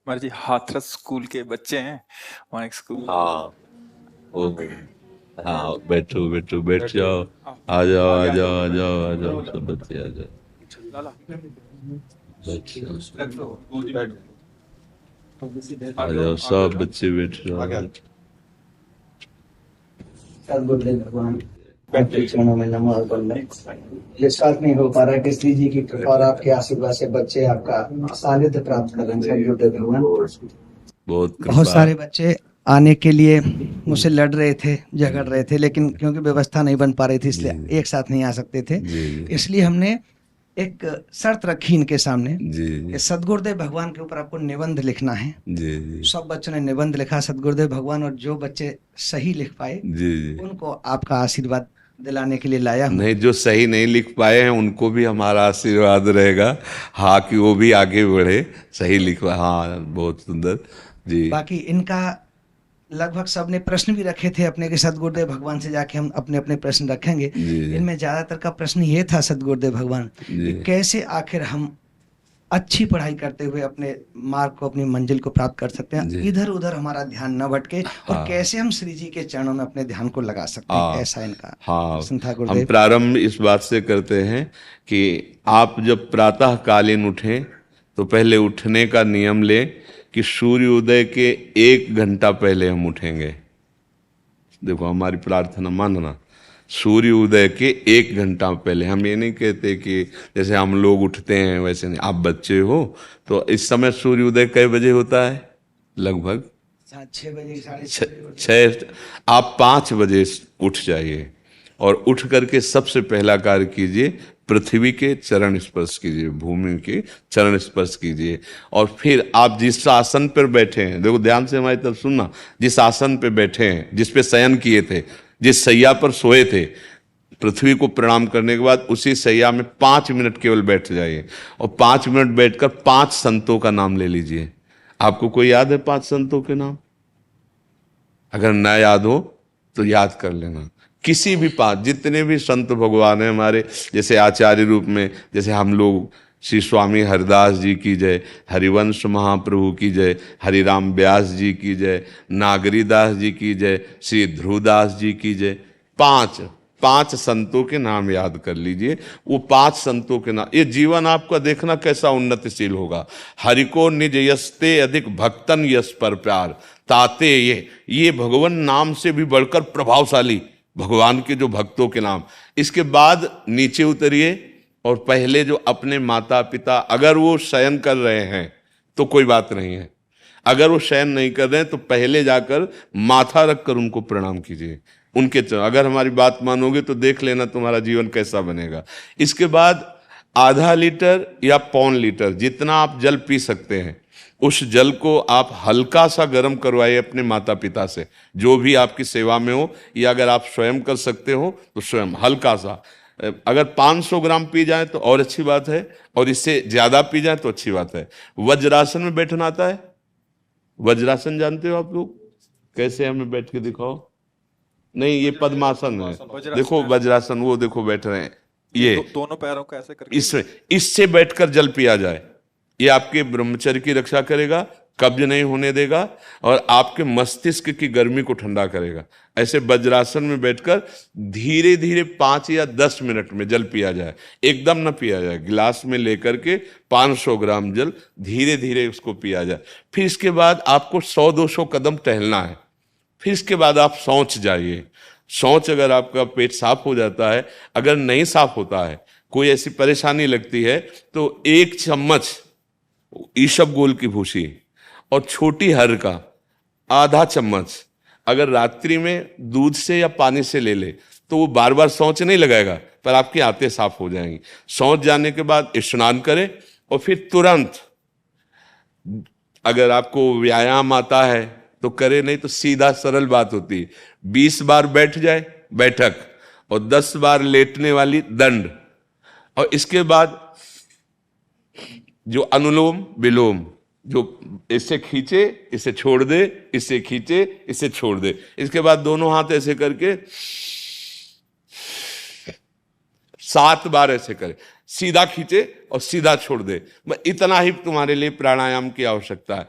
हमारे जी हाथरस स्कूल के बच्चे हैं। वहाँ एक स्कूल। हाँ वो हाँ, बैठो बैठो, बैठ जाओ। आओ, आ जाओ आ आगे आ जाओ। जाओ आ जाओ आ जाओ, सब बच्चे आ जाओ। लाला, बैठ जाओ, आ आगे आओ, जाओ, आगे हो सब जाओ। बच्चे बैठ जाओ। सद्बुद्धि भगवान आपके चरणों में नमः वंदन। ये स्टार्ट नहीं हो पा रहा है कृष्ण जी की कृपा और आपके आशीर्वाद से बच्चे आपका सानिध्य प्राप्त कर रहे हैं। सद्बुद्धि भगवान। बहुत बहुत कृपा। सारे बच्चे आने के लिए मुझसे लड़ रहे थे, झगड़ रहे थे, लेकिन क्योंकि व्यवस्था नहीं बन पा रही थी जी इसलिए एक साथ नहीं आ सकते थे। जी जी इसलिए हमने एक शर्त रखी इनके सामने जी कि सदगुरुदेव भगवान के ऊपर आपको निबंध लिखना है। जी जी सब बच्चों ने निबंध लिखा सदगुरुदेव भगवान, और जो बच्चे सही लिख पाए जी जी। उनको आपका आशीर्वाद दिलाने के लिए लाया हूँ। नहीं, जो सही नहीं लिख पाए हैं उनको भी हमारा आशीर्वाद रहेगा। हाँ, कि वो भी आगे बढ़े, सही लिखवा। हाँ, बहुत सुंदर। जी बाकी इनका लगभग सबने प्रश्न भी रखे थे अपने के सदगुरुदेव भगवान से जाके हम अपने अपने प्रश्न रखेंगे। जी जी इनमें ज्यादातर का प्रश्न ये था सदगुरुदेव भगवान जी कि कैसे आखिर हम अच्छी पढ़ाई करते हुए अपने मार्ग को, अपनी मंजिल को प्राप्त कर सकते हैं, जी। इधर उधर हमारा ध्यान न भटके, और हाँ कैसे हम श्री जी के चरणों में अपने ध्यान को लगा सकते हैं। हाँ ऐसा इनका हाँ। प्रश्न था हम गुरुदेव। प्रारंभ इस बात से करते हैं कि आप जब प्रातः कालीन उठें तो पहले उठने का नियम लें कि सूर्योदय के 1 घंटा पहले हम उठेंगे। देखो, हमारी प्रार्थना मानना, सूर्य उदय के 1 घंटा पहले। हम ये नहीं कहते कि जैसे हम लोग उठते हैं वैसे नहीं। आप बच्चे हो तो इस समय सूर्य उदय कई बजे होता है? लगभग 6 बजे, साढ़े छ, 6 बजे। छः। आप 5 बजे उठ जाइए और उठ करके सबसे पहला कार्य कीजिए, पृथ्वी के चरण स्पर्श कीजिए, भूमि के चरण स्पर्श कीजिए। और फिर आप जिस आसन पर बैठे हैं, देखो ध्यान से हमारी तरफ सुनना, जिस आसन पे बैठे हैं, जिस पे शयन किए थे, जिस सैया पर सोए थे, पृथ्वी को प्रणाम करने के बाद उसी सैया में 5 मिनट केवल बैठ जाइए। और 5 मिनट बैठकर 5 संतों का नाम ले लीजिए। आपको कोई याद है 5 संतों के नाम? अगर ना याद हो तो याद कर लेना। किसी भी पांच, जितने भी संत भगवान हैं हमारे, जैसे आचार्य रूप में, जैसे हम लोग, श्री स्वामी हरिदास जी की जय, हरिवंश महाप्रभु की जय, हरिराम व्यास जी की जय, नागरीदास जी की जय, श्री ध्रुवदास जी की जय। पांच पांच संतों के नाम याद कर लीजिए। वो 5 संतों के नाम, ये जीवन आपका देखना कैसा उन्नतिशील होगा। हरि को निज यस्ते अधिक भक्तन यस पर प्यार ताते ये भगवान नाम से भी बढ़कर प्रभावशाली भगवान के जो भक्तों के नाम। इसके बाद नीचे उतरिए और पहले जो अपने माता पिता, अगर वो शयन कर रहे हैं तो कोई बात नहीं है, अगर वो शयन नहीं कर रहे हैं तो पहले जाकर माथा रखकर उनको प्रणाम कीजिए। उनके अगर हमारी बात मानोगे तो देख लेना तुम्हारा जीवन कैसा बनेगा। इसके बाद आधा लीटर या 1.25 लीटर, जितना आप जल पी सकते हैं, उस जल को आप हल्का सा गर्म करवाइए अपने माता पिता से, जो भी आपकी सेवा में हो, या अगर आप स्वयं कर सकते हो तो स्वयं हल्का सा। अगर 500 ग्राम पी जाए तो और अच्छी बात है, और इससे ज्यादा पी जाए तो अच्छी बात है। वज्रासन में बैठना आता है? वज्रासन जानते हो आप लोग? कैसे, हमें बैठ के दिखाओ। नहीं, ये पद्मासन है। देखो वज्रासन ऐसे। वज्रासन, वो देखो बैठ रहे हैं। ये ये दोनों पैरों को ऐसे करके। इससे इससे बैठकर जल पिया जाए। ये आपके ब्रह्मचर्य की रक्षा करेगा, कब्ज नहीं होने देगा, और आपके मस्तिष्क की गर्मी को ठंडा करेगा। ऐसे वज्रासन में बैठकर धीरे धीरे 5 या 10 मिनट में जल पिया जाए। एकदम न पिया जाए, गिलास में लेकर के 500 ग्राम जल धीरे धीरे उसको पिया जाए। फिर इसके बाद आपको 100-200 कदम टहलना है। फिर इसके बाद आप शौच जाइए। शौच, अगर आपका पेट साफ हो जाता है, अगर नहीं साफ होता है, कोई ऐसी परेशानी लगती है, तो 1 चम्मच ईसबगोल की भूसी और छोटी हर का आधा चम्मच अगर रात्रि में दूध से या पानी से ले ले तो वो बार बार शौच नहीं लगाएगा, पर आपकी आंतें साफ हो जाएंगी। शौच जाने के बाद स्नान करें और फिर तुरंत, अगर आपको व्यायाम आता है तो करे, नहीं तो सीधा सरल बात होती है, 20 बार बैठ जाए बैठक, और 10 बार लेटने वाली दंड। और इसके बाद जो अनुलोम विलोम, जो इससे खींचे इसे छोड़ दे, इससे खींचे इसे छोड़ दे, इसके बाद दोनों हाथ ऐसे करके 7 बार ऐसे करे, सीधा खींचे और सीधा छोड़ दे। इतना ही तुम्हारे लिए प्राणायाम की आवश्यकता है।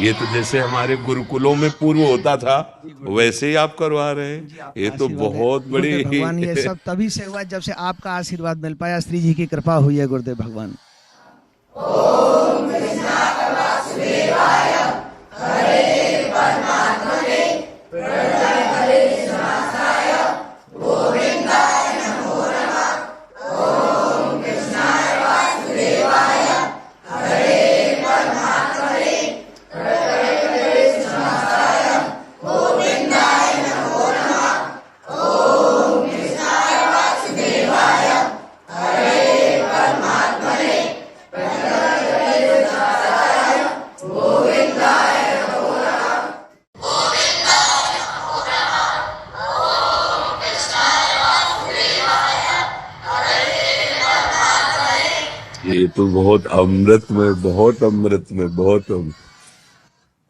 ये तो जैसे हमारे गुरुकुलों में पूर्व होता था वैसे ही आप करवा रहे हैं। ये तो आशीर्वाद है। बहुत बड़ी गुरुदेव भगवान, ये सब तभी से हुआ जब से आपका आशीर्वाद मिल पाया, श्री जी की कृपा हुई है गुरुदेव भगवान। ये तो बहुत अमृत में, बहुत अमृत में, बहुत अमृत।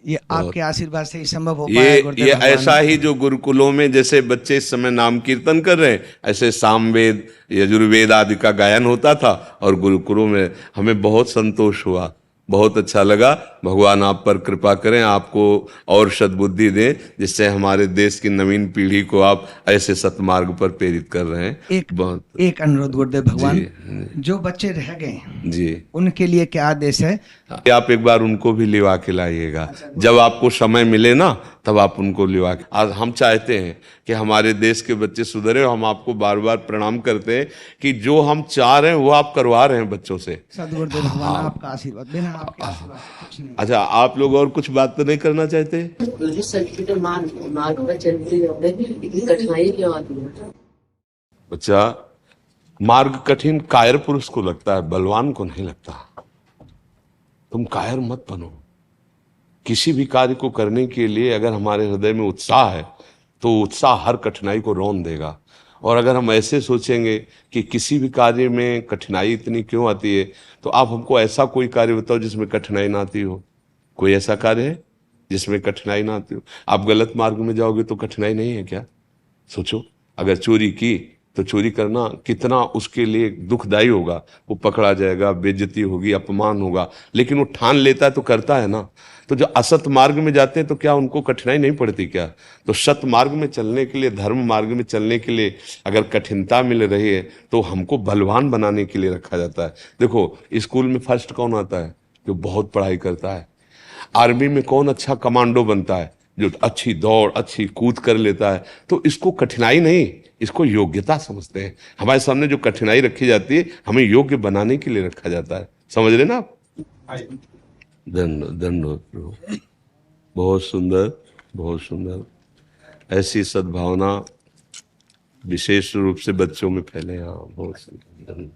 ये आपके आशीर्वाद से ही संभव हो पाया है गुरुदेव ये भगवान। ऐसा ही जो गुरुकुलों में जैसे बच्चे इस समय नाम कीर्तन कर रहे हैं, ऐसे सामवेद यजुर्वेद आदि का गायन होता था और गुरुकुलों में हमें बहुत संतोष हुआ, बहुत अच्छा लगा। भगवान आप पर कृपा करें, आपको और सद्बुद्धि दें, जिससे हमारे देश की नवीन पीढ़ी को आप ऐसे सतमार्ग पर प्रेरित कर रहे हैं। एक अनुरोध गुरुदेव भगवान, जो बच्चे रह गए जी, उनके लिए क्या आदेश है? आप एक बार उनको भी लिवा के लाइएगा, जब आपको समय मिले ना तब आप उनको लिवा के। आज हम चाहते हैं कि हमारे देश के बच्चे सुधरे, और हम आपको बार बार प्रणाम करते हैं कि जो हम चाह रहे हैं वो आप करवा रहे हैं बच्चों से। सदगुरुदेव भगवान आपका आशीर्वाद, बिना आपके आशीर्वाद कुछ नहीं। अच्छा, आप लोग और कुछ बात तो नहीं करना चाहते? मार्ग पर चलते इतनी कठिनाई क्यों आती है? बच्चा, मार्ग कठिन कायर पुरुष को लगता है, बलवान को नहीं लगता। तुम कायर मत बनो। किसी भी कार्य को करने के लिए अगर हमारे हृदय में उत्साह है तो उत्साह हर कठिनाई को रौंद देगा। और अगर हम ऐसे सोचेंगे कि किसी भी कार्य में कठिनाई इतनी क्यों आती है, तो आप हमको ऐसा कोई कार्य बताओ जिसमें कठिनाई ना आती हो। कोई ऐसा कार्य है जिसमें कठिनाई ना आती हो? आप गलत मार्ग में जाओगे तो कठिनाई नहीं है क्या? सोचो, अगर चोरी की तो चोरी करना कितना उसके लिए दुखदायी होगा। वो पकड़ा जाएगा, बेइज्जती होगी, अपमान होगा, लेकिन वो ठान लेता है तो करता है ना। तो जो असत मार्ग में जाते हैं तो क्या उनको कठिनाई नहीं पड़ती क्या? तो सत मार्ग में चलने के लिए, धर्म मार्ग में चलने के लिए अगर कठिनता मिल रही है तो हमको बलवान बनाने के लिए रखा जाता है। देखो, स्कूल में फर्स्ट कौन आता है? जो बहुत पढ़ाई करता है। आर्मी में कौन अच्छा कमांडो बनता है? जो अच्छी दौड़, अच्छी कूद कर लेता है। तो इसको कठिनाई नहीं, इसको योग्यता समझते हैं। हमारे सामने जो कठिनाई रखी जाती है, हमें योग्य बनाने के लिए रखा जाता है। समझ रहे ना आप? धन्यवाद। बहुत सुंदर, बहुत सुंदर। ऐसी सद्भावना विशेष रूप से बच्चों में फैले। हाँ, बहुत सुंदर।